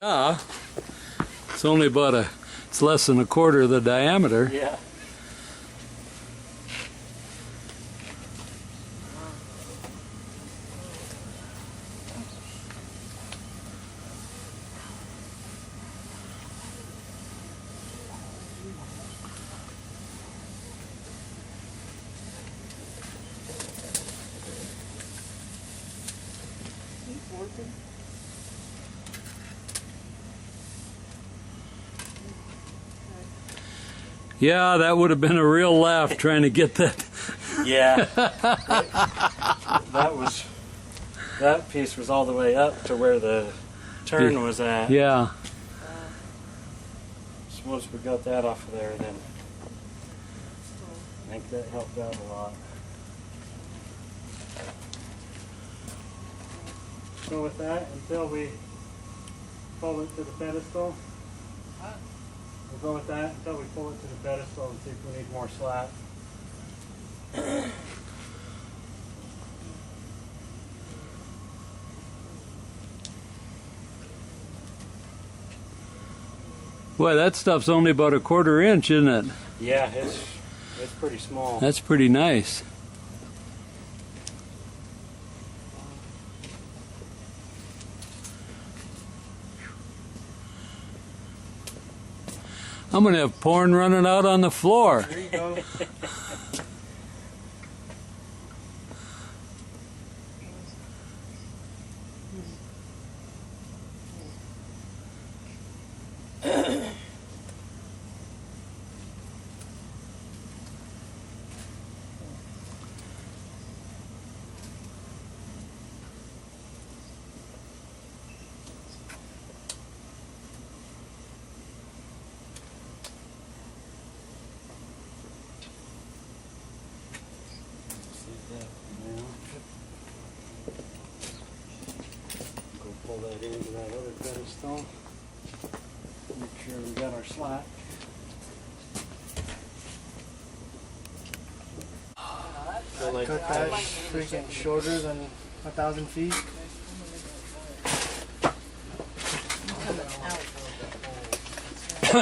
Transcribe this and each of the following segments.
Yeah, it's only about it's less than a quarter of the diameter. Yeah. Yeah, that would have been a real laugh trying to get that. Yeah. That piece was all the way up to where the turn was at. Yeah. Suppose we got that off of there then. I think that helped out a lot. So with that, until we pull it to the pedestal, we'll go with that until we pull it to the pedestal and see if we need more slack. Boy, that stuff's only about a quarter inch, isn't it? Yeah, it's pretty small. That's pretty nice. I'm going to have porn running out on the floor. There you go. Pull that into that other pedestal. Make sure we got our slack. Cut that freaking shorter than 1,000 feet.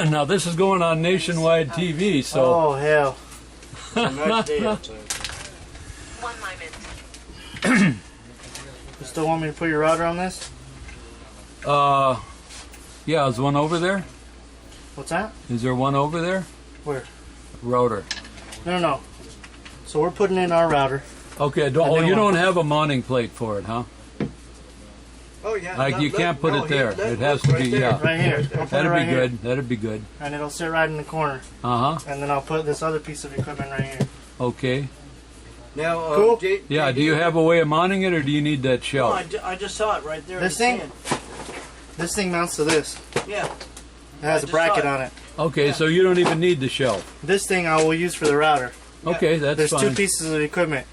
Now this is going on nationwide TV, so. Oh hell! One moment. You still want me to put your router on this? Yeah, is one over there? What's that? Is there one over there? Where? Router. No. So we're putting in our router. Okay, you don't have a mounting plate for it, huh? Oh yeah. Like you can't put it there. It has to be, yeah. Right here. I'll put it That'd right be here. good. That'd be good. And it'll sit right in the corner. Uh-huh. And then I'll put this other piece of equipment right here. Okay. Now, Cool. Yeah, do you have a way of mounting it, or do you need that No, shelf? I just saw it right there. This in the thing? This thing mounts to this. sand. Yeah. It has a just bracket saw it. on it. Okay, so you don't even need the shelf. This thing I will use for the router. Okay, that's There's fine. two pieces of equipment.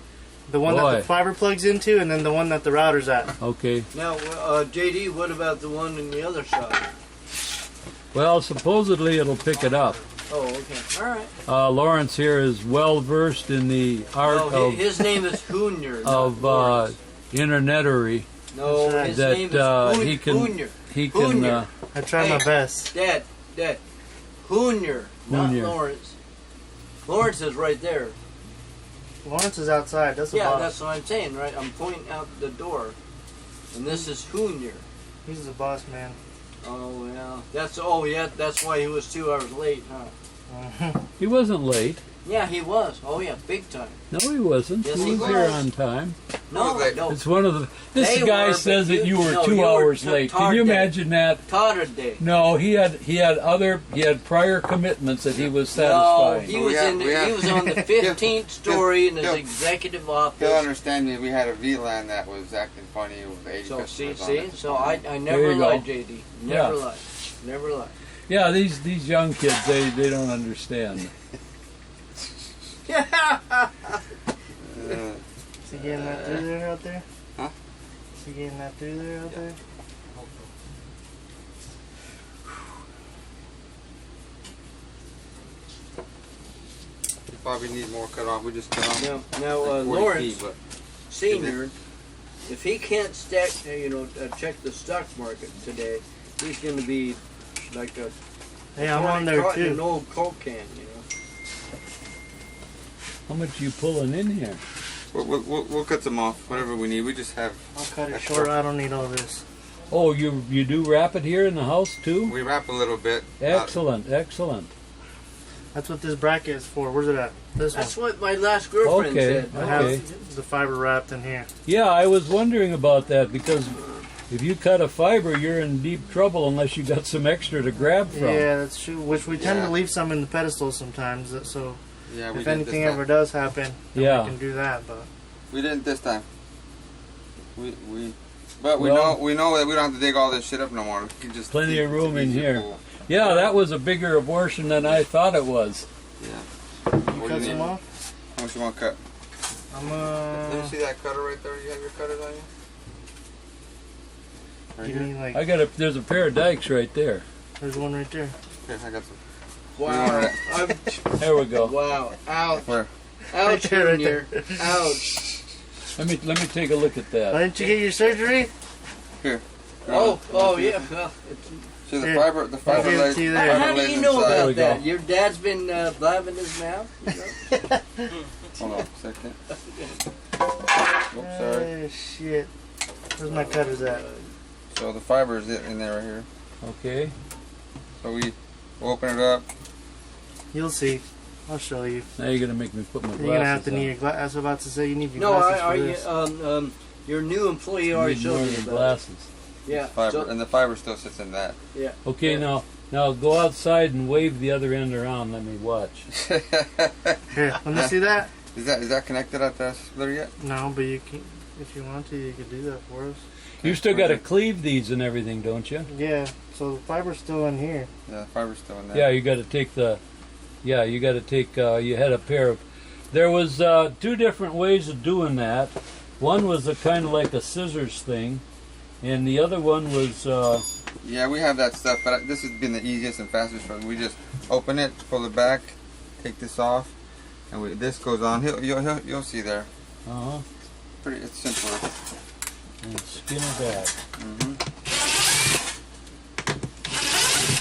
The one that Boy. the fiber plugs into, and then the one that the router's at. Okay. Now, JD, what about the one on the other side? Well, supposedly it'll pick it up. Oh, okay. All right. Lawrence here is well versed in the art Oh, his name is Hoonier. of internetery. No, That's his that, name is he can- Hoonier. He can. Hoonier. I tried my best. Dad. Hoonier, not Hoonier. Lawrence. Lawrence is right there. Lawrence is outside. That's the Yeah, boss. that's what I'm saying, right? I'm pointing out the door. And this is Hoonier. He's the boss man. Oh, yeah. That's why he was 2 hours late, huh? He wasn't late. Yeah, he was. Oh, yeah, big time. No, he wasn't. Yes, he he was here was. on time. No. It's one of the. This They guy were, says but that you were no, 2 you were hours late. Can you retarded. imagine that? Totter Day. No, he had prior commitments that he was No, satisfying. he was he was on the 15th story in his executive office. He'll understand me. We had a VLAN that was acting funny with 80 So customers on see, it. so I There never you go. lied, JD. Never lied. Never lied. Yeah, these young kids, they don't understand. Is he getting that through there out there? Huh? Is he getting that through there out there? We probably need more cut off. We just cut off. Now, like 40 Lawrence feet, but Senior, if he can't check the stock market today, He's gonna be like a Hey, I'm on there caught in an too. old Coke can, you know. How much you pulling in here? We'll cut some off, whatever we need. We just have. I'll cut it short. I don't need all this. Oh, you do wrap it here in the house too? We wrap a little bit. Excellent, excellent. That's what this bracket is for. Where's it at? This That's one. what my last girlfriend Okay. said. I have the fiber wrapped in here. Yeah, I was wondering about that because if you cut a fiber, you're in deep trouble unless you got some extra to grab from. Yeah, that's true. Which we tend Yeah. to leave some in the pedestal sometimes. So Yeah, we if did anything this ever time. does happen, then Yeah. we can do that. But We didn't this time. But we Well- know that we don't have to dig all this shit up no more. We can just Plenty dig- of room dig in easy here. pull. Yeah, that was a bigger abortion than I thought it was. Yeah. you What do cut you some need? off. How much you want cut? I'm Let me see that cutter right there. You have your cutters on you? Right give here? me like. There's a pair of dikes right there. There's one right there. Here, I got some. Wow. There we go. Wow. Ouch. Where? Ouch, Right there, right Junior. Ouch. Let me take a look at Why that. didn't you get your surgery? Here. Oh, yeah. Well, See the Here. fiber, the fiber give it lays. to you the there. fiber how do lays you know inside. There we about that? go. Your dad's been blabbing his mouth? You know? Hold on a second. Oops, sorry. Oh, shit. Where's my cutters at? So the fiber is in there right here. Okay. So we open it up. You'll see. I'll show you. Now you're gonna make me put my You're gonna have glasses to need on. your glasses. I was about to say you need your No, glasses for this. your new employee already Need showed more me than about glasses. it. Yeah. Fiber, So, and the fiber still sits in that. yeah. Okay, Yeah. now go outside and wave the other end around. Let me watch. Here, let me see that. Is that connected at the splitter yet? No, but you can, if you want to, you could do that for us. You still got to cleave these and everything, don't you? Yeah. So the fiber's still in here. Yeah, the fiber's still in there. Yeah, you got to take the. Yeah, you got to take. You had a pair of. There was two different ways of doing that. One was a kind of like a scissors thing, and the other one was. Yeah, we have that stuff, but this has been the easiest and fastest for us. We just open it, pull it back, take this off, and this goes on. You'll see there. Uh huh. It's simpler. And skin it back.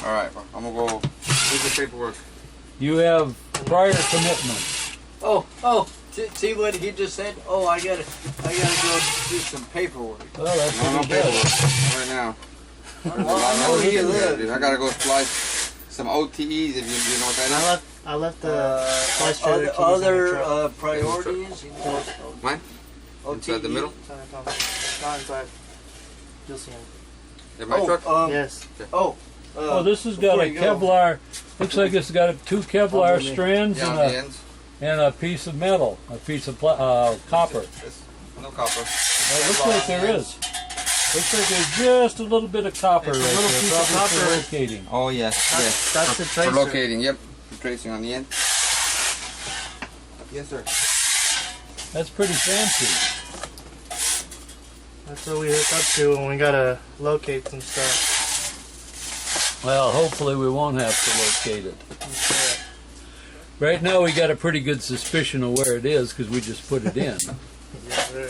All right, I'm gonna go. Here's the paperwork. You have prior commitment. See what he just said? Oh, I gotta go do some paperwork. Well, that's No what he does. paperwork. Not right now. I know he lives. I gotta go splice some OTEs if you know what that is. I left the slice trailer keys in the Other truck. priorities? You know, Mine? Inside the middle? Not inside. You'll see him. In my truck? Yes. Oh, this has got before a you go. Kevlar. Looks like it's got two Kevlar strands Yeah, on and the a ends. and a piece of metal, a piece of copper. No copper. It looks like there is. Looks like there's just a little bit of copper It's a right little there, piece of probably for copper. locating. Oh yes, yes. That's the For tracer. locating, yep. For tracing on the end. Yes, sir. That's pretty fancy. That's what we hook up to when we gotta locate some stuff. Well, hopefully we won't have to locate it. Okay. Right now we got a pretty good suspicion of where it is because we just put it in. Yes, sir.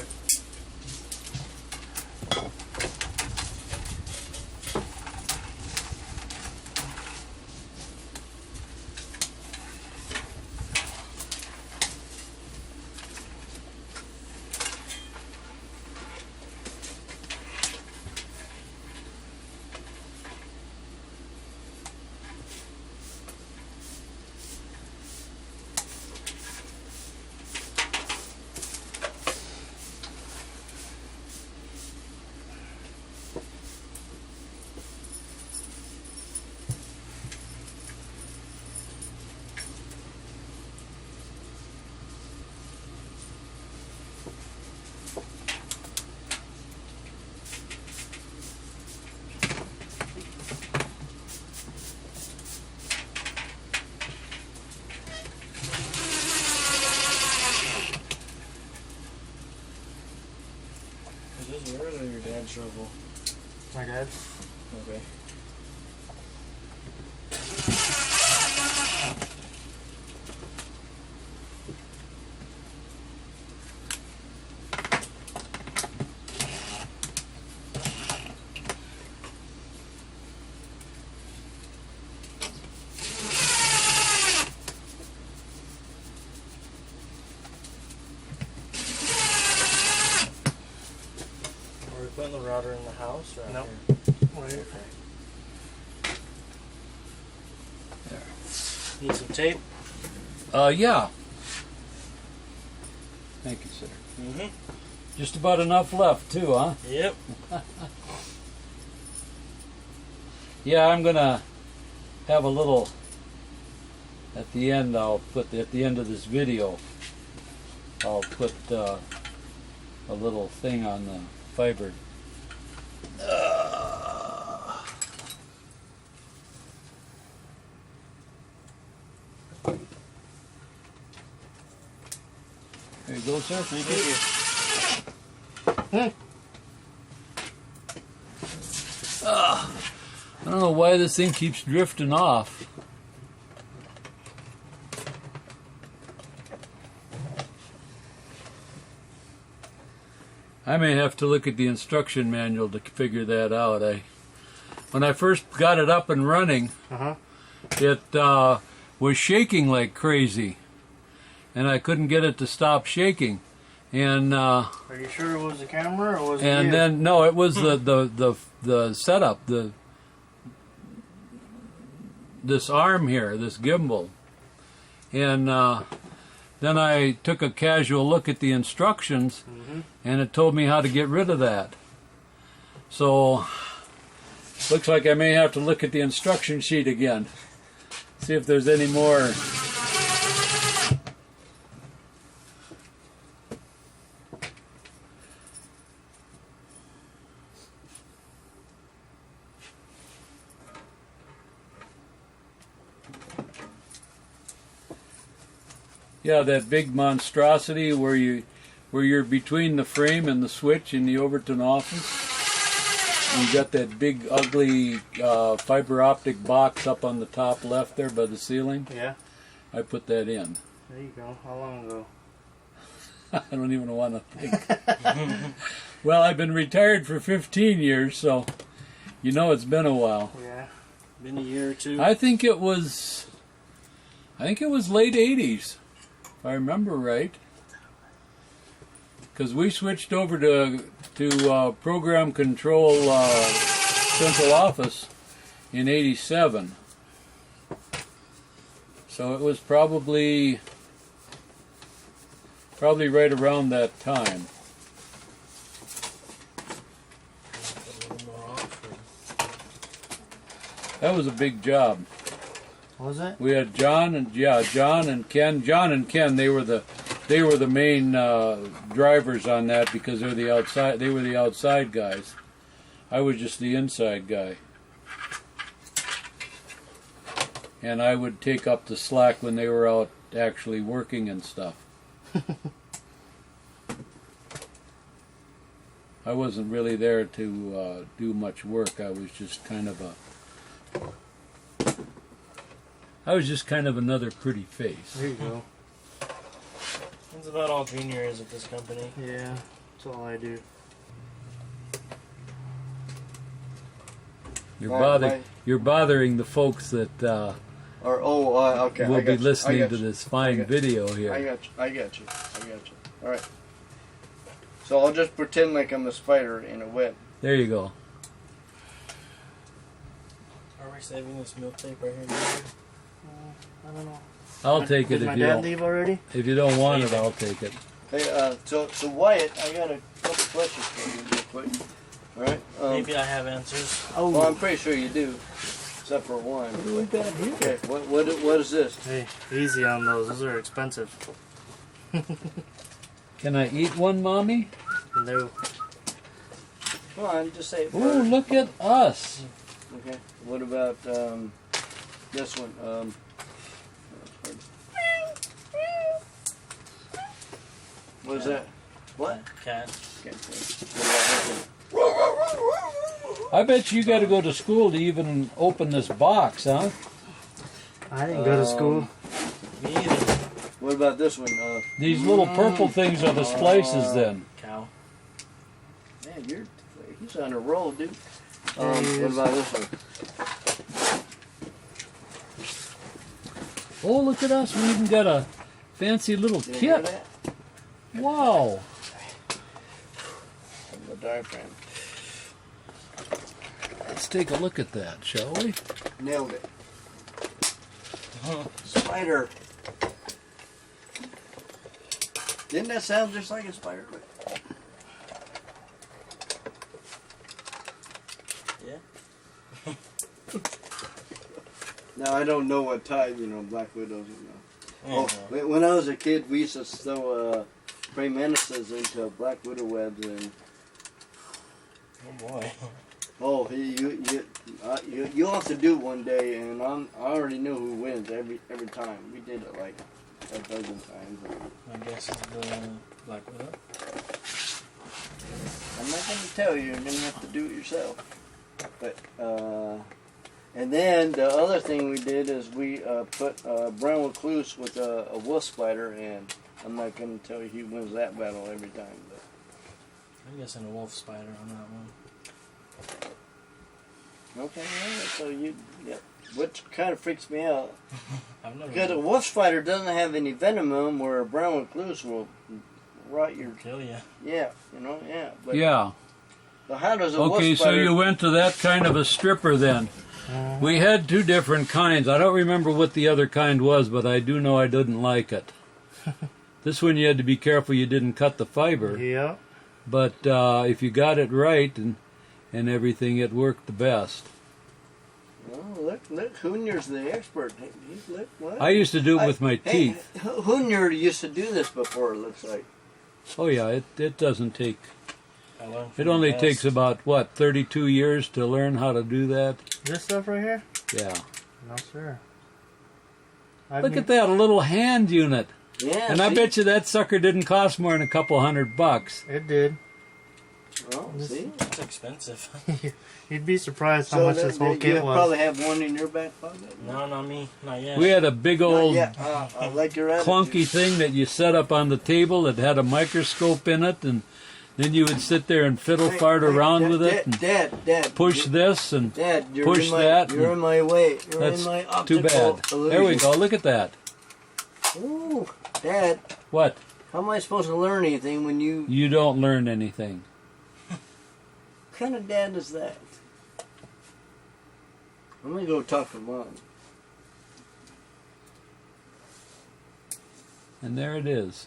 Is this yours or your dad's shovel? My dad. Okay. Are we putting the router in the house or out Nope. here? Right here. Need some tape? Yeah. Thank you, sir. Mm-hmm. Just about enough left, too, huh? Yep. Yeah, I'm gonna have a little at the end. I'll put at the end of this video. I'll put a little thing on the fiber. There you go, sir. Thank you. I don't know why this thing keeps drifting off. I may have to look at the instruction manual to figure that out. When I first got it up and running, it was shaking like crazy, and I couldn't get it to stop shaking. And Are you sure it was the camera or was it and you? then no, it was the setup, this arm here, this gimbal. And then I took a casual look at the instructions, and it told me how to get rid of that. So looks like I may have to look at the instruction sheet again, see if there's any more. Yeah, that big monstrosity where you're between the frame and the switch in the Overton office. And you got that big ugly fiber optic box up on the top left there by the ceiling. Yeah. I put that in. There you go. How long ago? I don't even want to think. Well, I've been retired for 15 years, so you know it's been a while. Yeah. Been a year or two. I think it was late 80s. If I remember right, because we switched over to program control central office in '87, so it was probably right around that time. That was a big job. Was it? We had John and Ken. John and Ken, they were the main drivers on that because they were the outside guys. I was just the inside guy. And I would take up the slack when they were out actually working and stuff. I wasn't really there to do much work. I was just kind of another pretty face. There you go. That's about all Junior is at this company. Yeah, that's all I do. You're bothering the folks that okay. will be listening to this fine video here. I got you. All right. So I'll just pretend like I'm the spider in a web. There you go. Are we saving this milk tape right here? I don't know. I'll take it Did if my you dad don't. leave already? If you don't want it, I'll take it. Hey, so Wyatt, I got a couple questions for you real quick. All right. Maybe I have answers. Well, I'm pretty sure you do, except for one. What do we got here? Okay. What is this? Hey, easy on those. Those are expensive. Can I eat one, Mommy? No. Come on, just say it Ooh, first. look at us. Okay. What about this one? What is that? What? Cat. Okay. What about this one? I bet you got to go to school to even open this box, huh? I didn't go to school. Me either. What about this one? These little purple things are the splices then. Cow. Man, he's on a roll, dude. What about this one? Oh, look at us. We even got a fancy little Did you hear kit. that? Wow. diaphragm. Let's take a look at that, shall we? Nailed it. Spider. Didn't that sound just like a spider? Yeah. Now I don't know what type, black widows. Yeah. When I was a kid, we used to throw praying mantises into black widow webs, and Oh boy. oh, you'll have to do it one day, and I already know who wins every time. We did it like a dozen times. I guess it's the Black Widow. I'm not going to tell you. You're going to have to do it yourself. But and then the other thing we did is we put brown recluse with a wolf spider, and I'm not going to tell you who wins that battle every time. But I'm guessing a wolf spider on that one. okay, yeah, so which kind of freaks me out. I've never Because a wolf spider doesn't have any venom in them, where a brown recluse will rot your... kill you. Yeah, But, Yeah. So how does a wolf Okay, spider... so you went to that kind of a stripper then. We had two different kinds. I don't remember what the other kind was, but I do know I didn't like it. This one you had to be careful you didn't cut the fiber. Yeah. But if you got it right and everything, it worked the best. Oh, look, Hoonier's the expert. Look, what? I used to do it with my teeth. Hoonier used to do this before, it looks like. Oh yeah, it doesn't take... I learned from It only the best. takes about, 32 years to learn how to do that? This stuff right here? Yeah. No, sir. Look at that, a little hand unit. Yeah, And I bet you that sucker didn't cost more than a couple $100. It did. Oh, see? It's expensive. You'd be surprised how much this whole you kit was. probably have one in your back pocket. No, not me. Not yet. We had a big old Yeah, I like your attitude. clunky thing that you set up on the table that had a microscope in it, and then you would sit there and fiddle fart around with it and Dad, push this and Dad, you're push in my, that. You're in my way. You're That's in my too optical bad. illusion. There we go, look at that. Ooh, Dad, What? how am I supposed to learn anything when you... You don't learn anything. What kind of dad is that? I'm going to go talk to Mom. And there it is.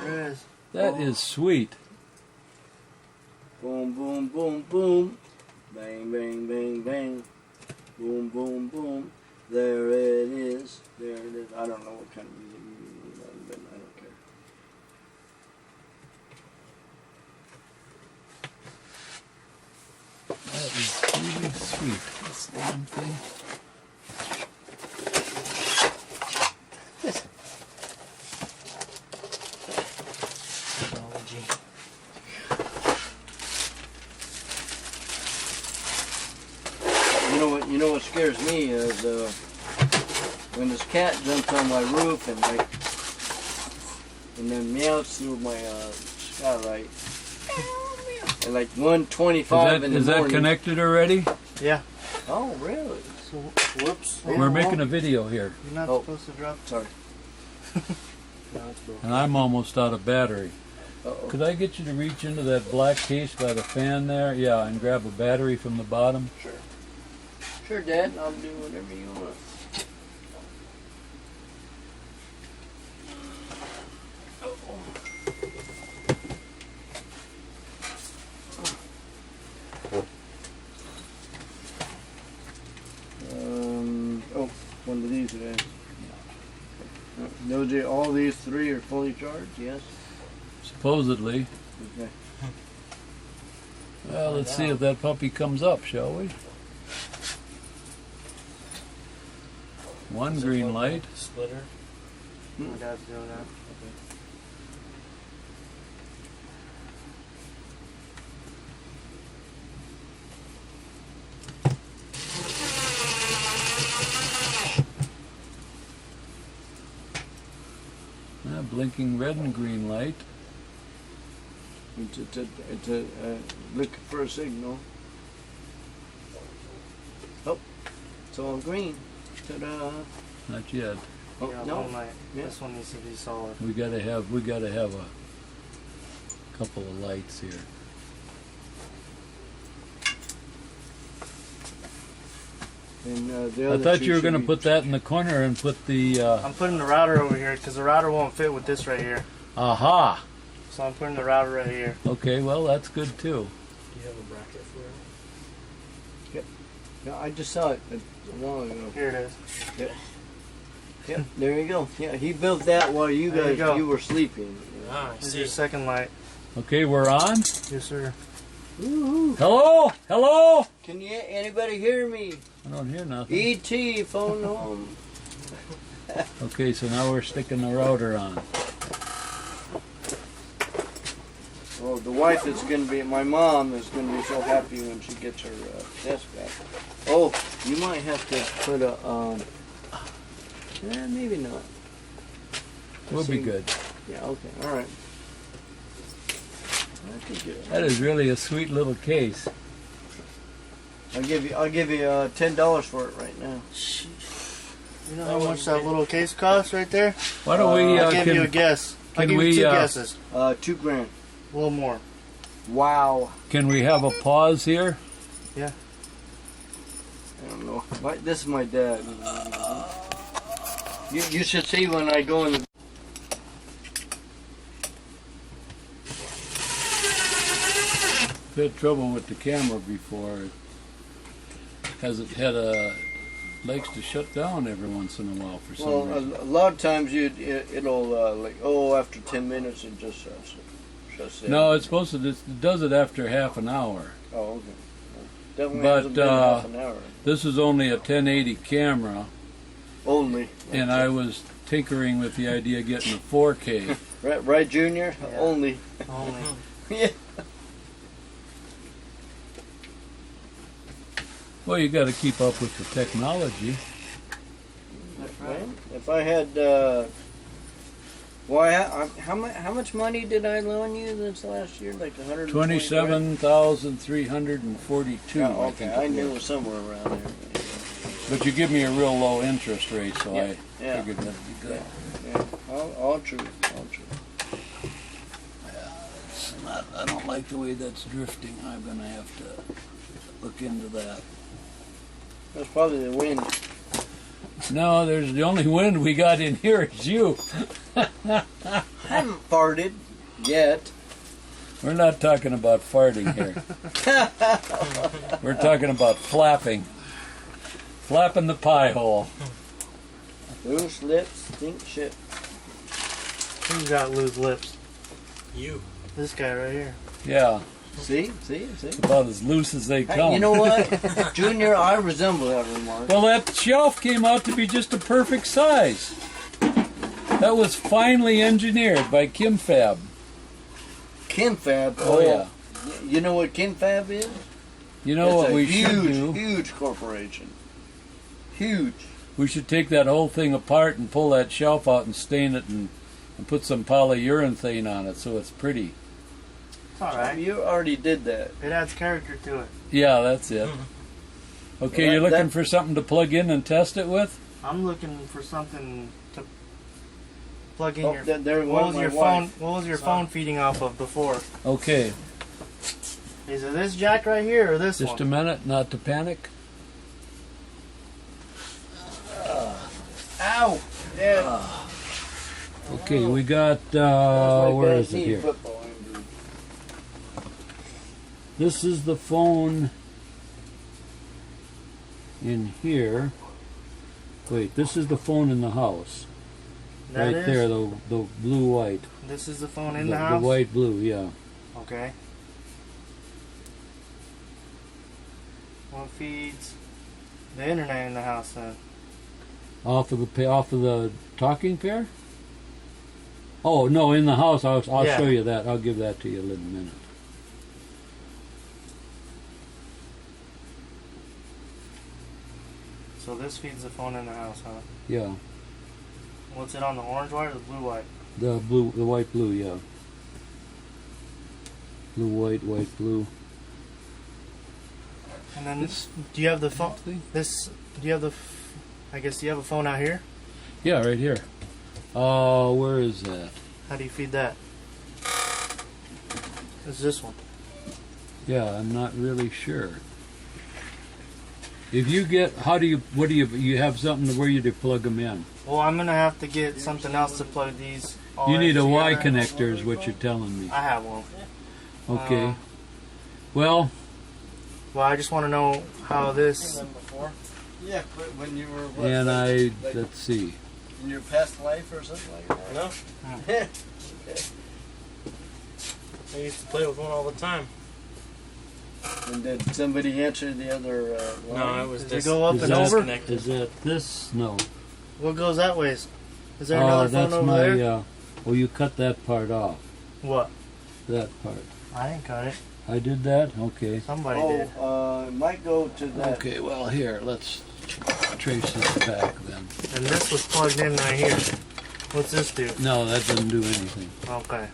There it is. That is sweet. Boom, boom, boom, boom. Bang, bang, bang, bang. Boom, boom, boom. There it is. There it is. I don't know what kind of music you use, but I don't care. That is really sweet. This damn thing. Technology. You know what scares me is when this cat jumps on my roof and then meows through my skylight. At like 1:25 in the Is morning. that connected already? Yeah. Oh, really? So, whoops. We're making a video here, You're not Oh. supposed to drop. Sorry. No, it's broken. and I'm almost out of battery. Uh-oh. Could I get you to reach into that black case by the fan there? Yeah, and grab a battery from the bottom. Sure, Dad. I'll do whatever you want. One of these guys. Those are, all these three are fully charged, yes? Supposedly. Okay. Well, let's see if that puppy comes up, shall we? One Is it green like a light. Splitter. My dad's doing that. Blinking red and green light. It's looking for a signal. Oh, it's all green. Ta-da! Not yet. Oh, Yeah, no. one light. Yeah. This one needs to be solid. We gotta have a couple of lights here. And the I other thought two you were should going to be- put that in the corner and put the. I'm putting the router over here because the router won't fit with this right here. Aha! So I'm putting the router right here. Okay, well, that's good too. Do you have a bracket for it? Yeah, I just saw it a while ago. Here it is. Yep, there you go. Yeah, he built that while you There you guys go. you were sleeping. Ah, this is your second light. Okay, we're on. Yes, sir. Woo-hoo. Hello? Hello? Can anybody hear me? I don't hear nothing. E.T. phone home. Okay, so now we're sticking the router on. Well, the wife is going to be, my mom is going to be so happy when she gets her desk back. Oh, you might have to put a, maybe not. We'll be See. good. Yeah, okay, all right. I could get it. That is really a sweet little case. I'll give you $10 for it right now. You know how much that little case costs right there? Why don't we? I'll give you a guess. I'll give you two guesses. $2,000. A little more. Wow. Can we have a pause here? I don't know. This is my dad. You should see when I go in the. Had trouble with the camera before. It likes to shut down every once in a while for some Well, reason. a lot of times it'll after 10 minutes it just shuts down. No, it's supposed to. It does it after half an hour. Oh, okay. Definitely But, hasn't been half an hour. This is only a 1080 camera, Only. and I was tinkering with the idea of getting a 4K. Right, Junior? Yeah. Only. Only. Yeah. Well, you got to keep up with the technology. Well, if I had, how much money did I loan you this last year? Like 120 $27,342. Yeah, I okay, think I it knew it was. was somewhere around there. But you give me a real low interest rate, so Yeah, I yeah. figured that'd be good. Yeah, all true, all true. I don't like the way that's drifting. I'm going to have to look into that. That's probably the wind. No, there's the only wind we got in here is you. I haven't farted yet. We're not talking about farting here. We're talking about flapping. Flapping the pie hole. Loose lips stink shit. Who's got loose lips? You. This guy right here. Yeah, See? about as loose as they Hey, come. you know what? Junior, I resemble that remark. Well, that shelf came out to be just a perfect size. That was finely engineered by Kim Fab. KimFab. Oh, yeah. You know what KimFab is? You know It's what a we huge, should do? huge corporation. Huge. We should take that whole thing apart and pull that shelf out and stain it and put some polyurethane on it so it's pretty. It's alright. You already did that. It adds character to it. Yeah, that's it. Okay, Well, you're looking that- for something to plug in and test it with? I'm looking for something to plug in Oh, your. there What was was my your wife. phone? What was your phone feeding off of before? Okay, Is it this jack right here or this just a one? minute, not to panic. Ow! Yeah. Okay, we got, That's my where bad is it knee here? football injury. This is the phone in here. Wait, this is the phone in the house. That Right is? there, the blue-white. This is the phone in the house. The white-blue, yeah. Okay. What feeds the internet in the house then? Off of the talking pair? Oh, no, in the house. I'll Yeah. show you that. I'll give that to you in a minute. So this feeds the phone in the house, huh? Yeah, What's it on, the orange white or the blue white? the white-blue, yeah. Blue-white, white-blue. And then do you have the phone? This do you have the? I guess do you have a phone out here? Yeah, right here. Where is that? How do you feed that? It's this one. Yeah, I'm not really sure. If you get, you have something where you to plug them in? Well, I'm gonna have to get something else to plug these. All You need a Y together. connector, is what you're telling me. I have one. Okay. Well, I just want to know how this. Yeah, but when you were what, and like let's see. in your past life or something like that. No, Okay. I used to play with one all the time. And did somebody answer the other line? No, it was Does dis- it go up it was and over? disconnected. Is that this? No. What goes that ways? Is there another phone that's over my. there? Well, you cut that part off. What? That part. I didn't cut it. I did that. Okay. Somebody did. It might go to that. Okay. Well, here, let's trace this back then. And this was plugged in right here. What's this do? No, that doesn't do anything. Okay.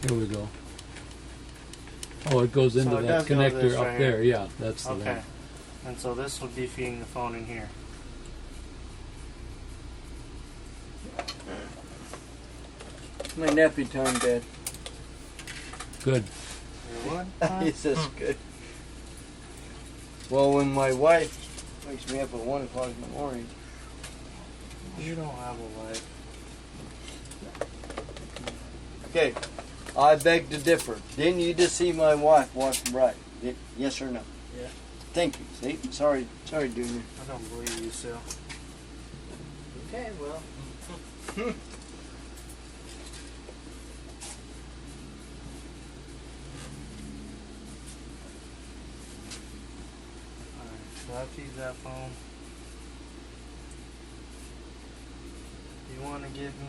Here we go. Oh, it goes into it that does go connector this up right there. here. Yeah, that's the Okay. one. And so this would be feeding the phone in here. My nappy time, Dad. Good. What? He says good. Well, when my wife wakes me up at 1 o'clock in the morning, You don't have a life. okay, I beg to differ. Didn't you just see my wife walking right? Yes or no? Yeah. Thank you. See? Sorry, Junior. I don't believe you, Sil. Okay, well. Alright, so that feeds that phone. You want to give me...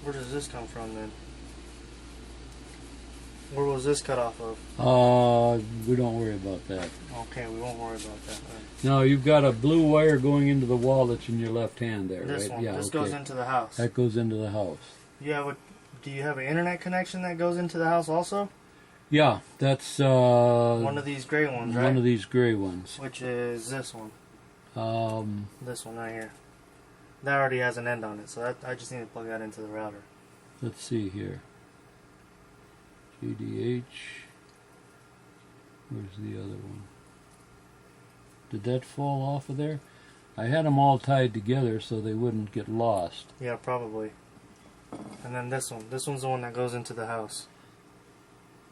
Where does this come from then? Where was this cut off of? We don't worry about that. Okay, we won't worry about that then. No, you've got a blue wire going into the wall that's in your left hand there, This right? one. Yeah, This okay. goes into the house. That goes into the house. Do you have an internet connection that goes into the house also? Yeah, that's One of these gray ones, right? one of these gray ones. Which is this one. Um, This one right here. That already has an end on it, so that, I just need to plug that into the router. let's see here. GDH. Where's the other one? Did that fall off of there? I had them all tied together so they wouldn't get lost. Yeah, probably. And then this one. This one's the one that goes into the house.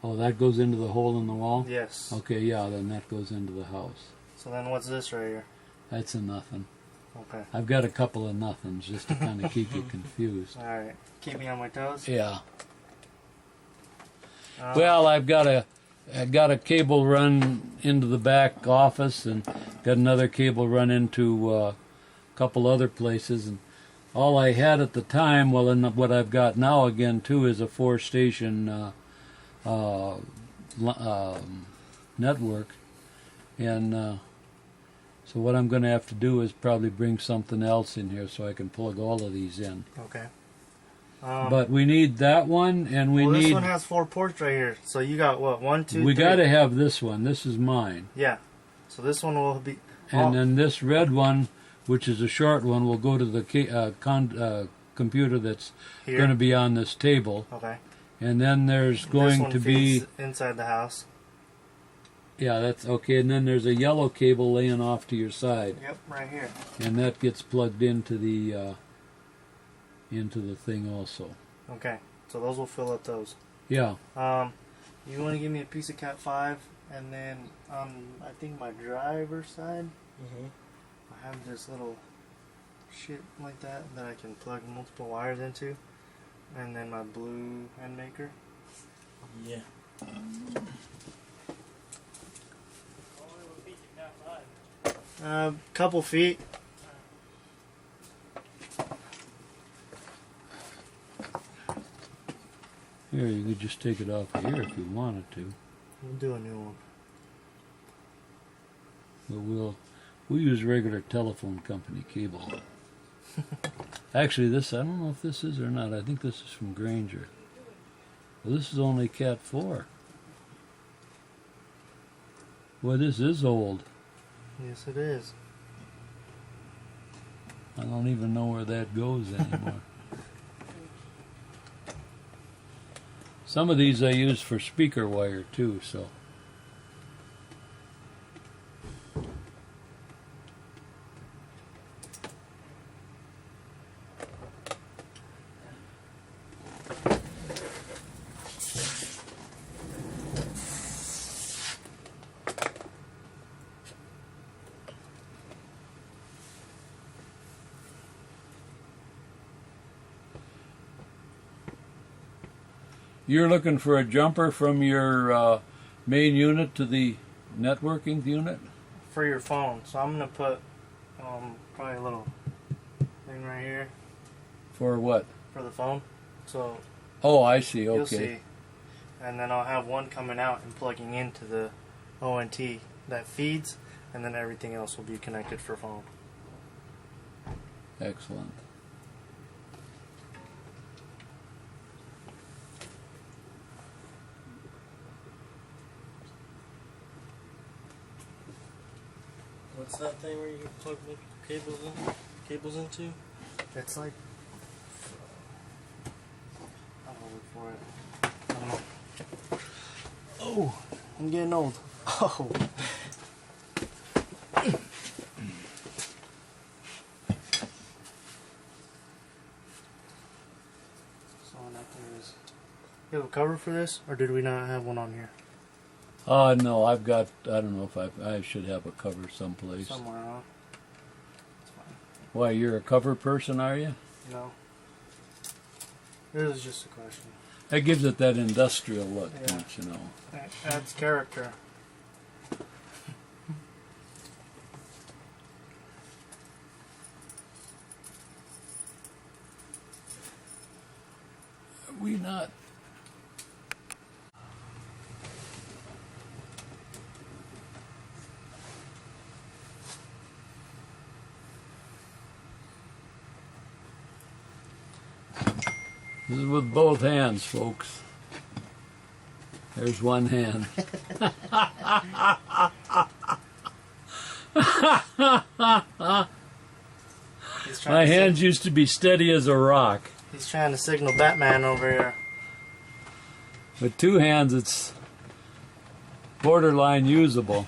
Oh, that goes into the hole in the wall? Yes. Okay, yeah, then that goes into the house. So then what's this right here? That's a nothing. Okay. I've got a couple of nothings just to kind of keep you confused. Alright. Keep me on my toes? Yeah. Well, I got a cable run into the back office and got another cable run into a couple other places, and all I had at the time, well, and what I've got now again too, is a 4-station network, and so what I'm going to have to do is probably bring something else in here so I can plug all of these in. Okay. But we need that one, and we this need. one has 4 ports right here. So you got what? 1, 2, We 3. got to have this one. This is mine. Yeah. So this one will be. And then this red one, which is a short one, will go to the computer that's Here. going to be on this table. Okay. And then there's This going one to be. feeds inside the house. Yeah, that's okay. And then there's a yellow cable laying off to your side, Yep, right here. and that gets plugged into the thing also. Okay. So those will fill up those. Yeah. You want to give me a piece of Cat 5, and then on I think my driver's side, I have this little shit like that I can plug multiple wires into, and then my blue end maker. Yeah. Couple feet. Here, you could just take it off of here if you wanted to. We'll do a new one. But we'll use regular telephone company cable. Actually, this, I don't know if this is or not. I think this is from Granger. Well, this is only Cat 4. Boy, this is old. Yes, it is. I don't even know where that goes anymore. Some of these I use for speaker wire too, so. You're looking for a jumper from your main unit to the networking unit? For your phone. So I'm going to put probably a little thing right here For what? for the phone. So Oh, I see. you'll Okay. see. And then I'll have one coming out and plugging into the ONT that feeds, and then everything else will be connected for phone. Excellent. What's that thing where you plug the cables into? It's like I'll look for it. I don't know. Oh, I'm getting old. Oh. So that thing is. You have a cover for this, or did we not have one on here? No, I've got, I don't know if I should have a cover someplace. Somewhere, huh? It's fine. Why, you're a cover person, are you? No. This is just a question. That gives it that industrial look, Yeah. don't you know? It adds character. Are we not? This is with both hands, folks. There's one hand. My hands used to be steady as a rock. He's trying to signal Batman over here. With two hands, it's borderline usable.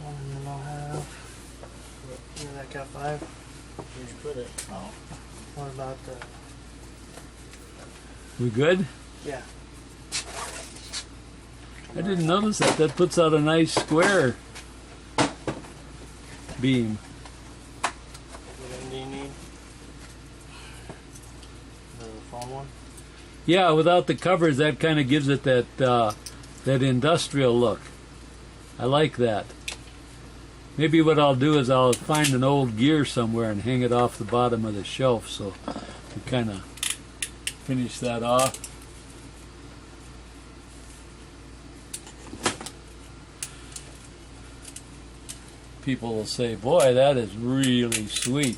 And I'll have. Give me that Cat 5. Where'd you put it? Oh. What about the. We good? Yeah. I didn't notice that. That puts out a nice square beam. What end do you need? The phone one? Yeah, without the covers, that kind of gives it that that industrial look. I like that. Maybe what I'll do is I'll find an old gear somewhere and hang it off the bottom of the shelf, so we kind of finish that off. People will say, "Boy, that is really sweet."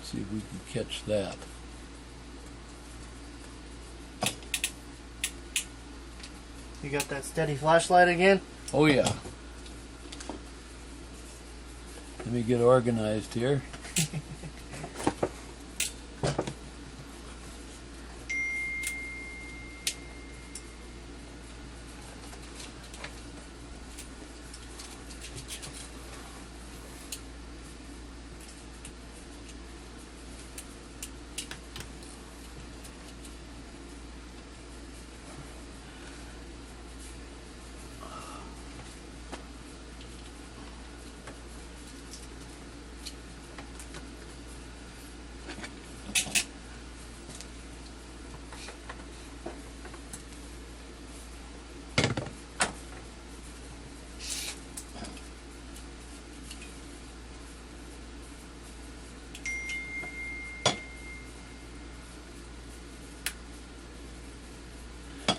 See if we can catch that. You got that steady flashlight again? Oh yeah. Let me get organized here.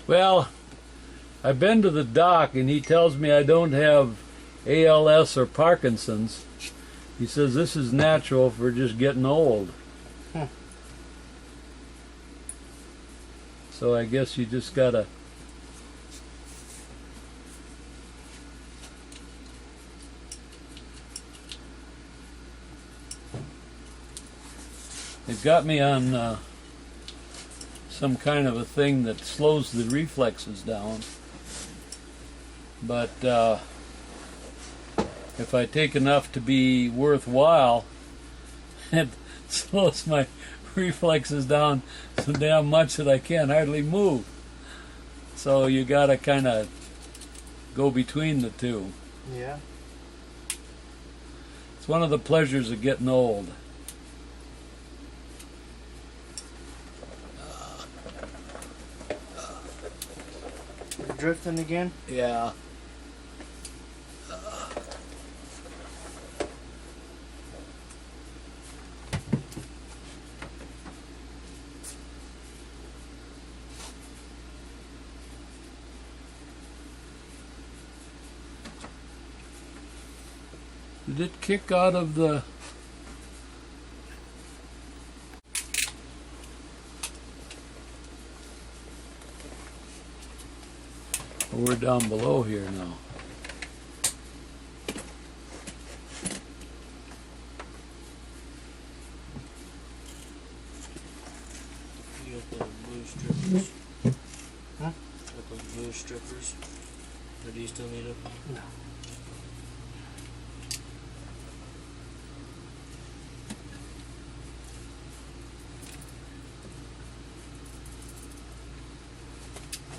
Well, I've been to the doc and he tells me I don't have ALS or Parkinson's. He says this is natural for just getting old. So I guess you just gotta they've got me on some kind of a thing that slows the reflexes down. But if I take enough to be worthwhile, it slows my reflexes down so damn much that I can't hardly move. So you gotta kind of go between the two. Yeah. It's one of the pleasures of getting old. You're drifting again? Yeah. Did it kick out of the... We're down below here now. You got the blue strippers. Huh? Got those blue strippers. Or do you still need them? No.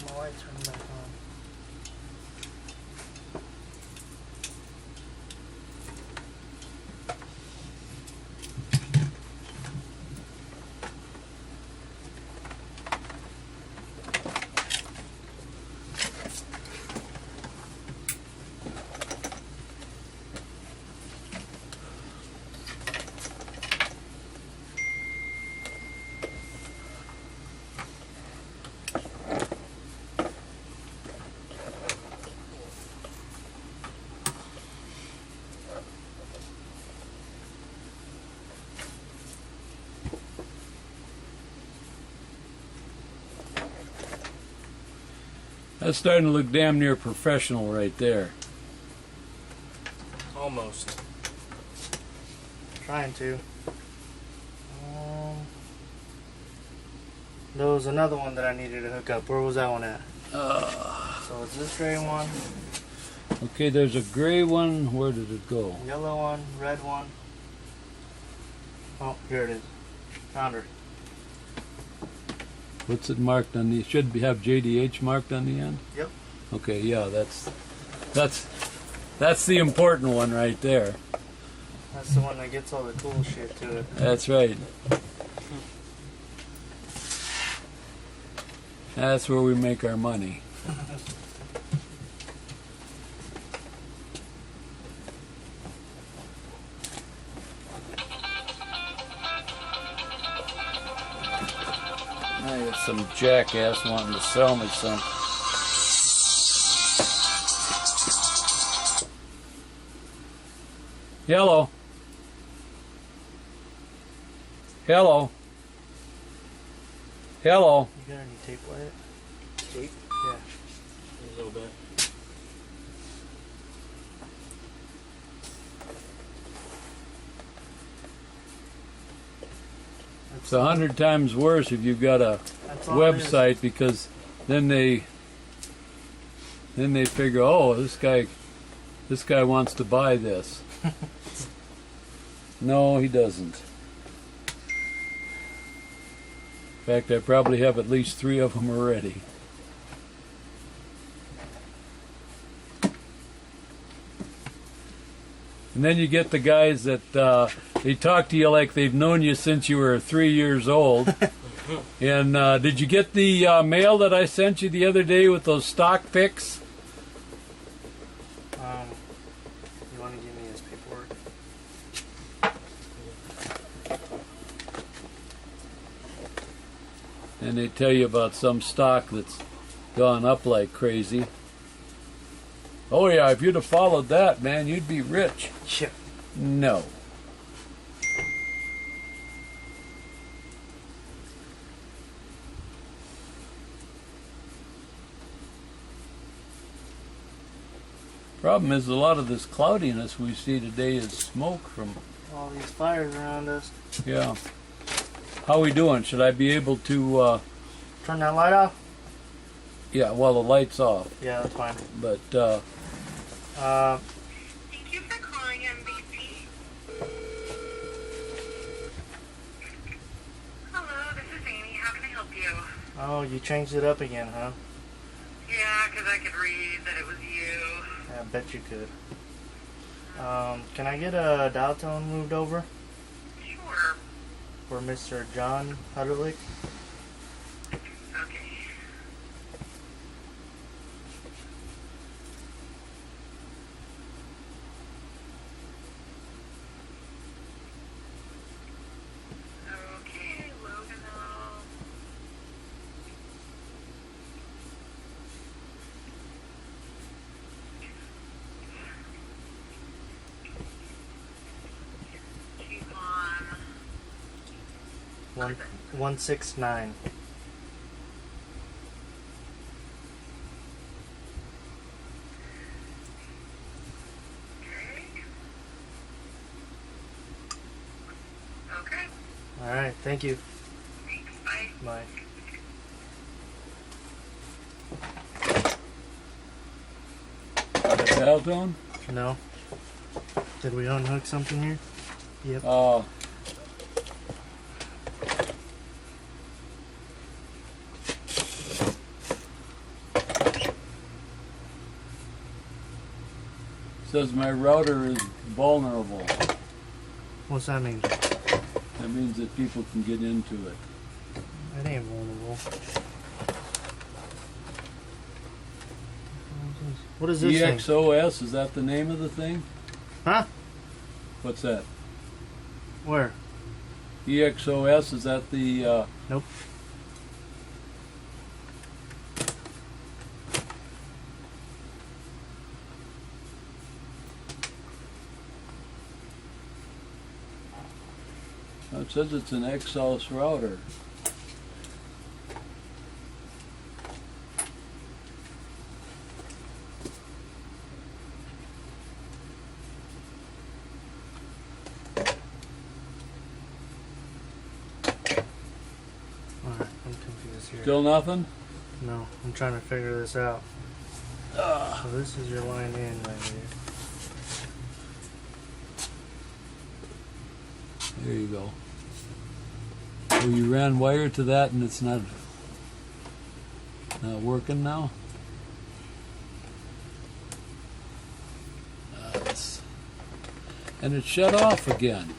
My lights are back on. That's starting to look damn near professional right there. Almost. Trying to. There was another one that I needed to hook up. Where was that one at? So it's this gray one, Okay, there's a gray one. Where did it go? yellow one, red one. Oh, here it is. Found her. What's it marked on the? Should have JDH marked on the end. Yep. Okay, yeah, that's the important one right there. That's the one that gets all the cool shit to it. That's right. That's where we make our money. I got some jackass wanting to sell me some. Hello. Hello. Hello. You got any tape Wyatt? Tape? Yeah. A little bit. It's 100 times worse if you've got a That's all it is. website, because then they figure, oh, this guy wants to buy this. No, he doesn't. In fact, I probably have at least 3 of them already. And then you get the guys that they talk to you like they've known you since you were 3 years old. And did you get the mail that I sent you the other day with those stock pics? You want to give me his paperwork? And they tell you about some stock that's gone up like crazy. Oh yeah, if you'd have followed that, man, you'd be rich. Yeah. No. Problem is, a lot of this cloudiness we see today is smoke from. All these fires around us. Yeah. How we doing? Should I be able to? Turn that light off? Yeah. Well, the light's off. Yeah, that's fine. But Thank you for calling MVP. Hello, this is Amy. How can I help you? Oh, you changed it up again, huh? Yeah, because I could read that it was you. I bet you could. Can I get a dial tone moved over Sure. for Mr. John Hudderlick? Okay. Okay, Logan. She's on. 169. Okay. All right, thank you. Thanks. Bye. Bye. got a dial tone? No. Did we unhook something here? Yep. Says my router is vulnerable. What's that mean? That means that people can get into it. That ain't vulnerable. What is this thing? EXOS, is that the name of the thing? Huh? What's that? Where? EXOS, is that the Nope. it says it's an XOS router. Alright, I'm confused here. Still nothing? No, I'm trying to figure this out. So this is your line in right here. There you go. So you ran wire to that and it's not working now? And it shut off again.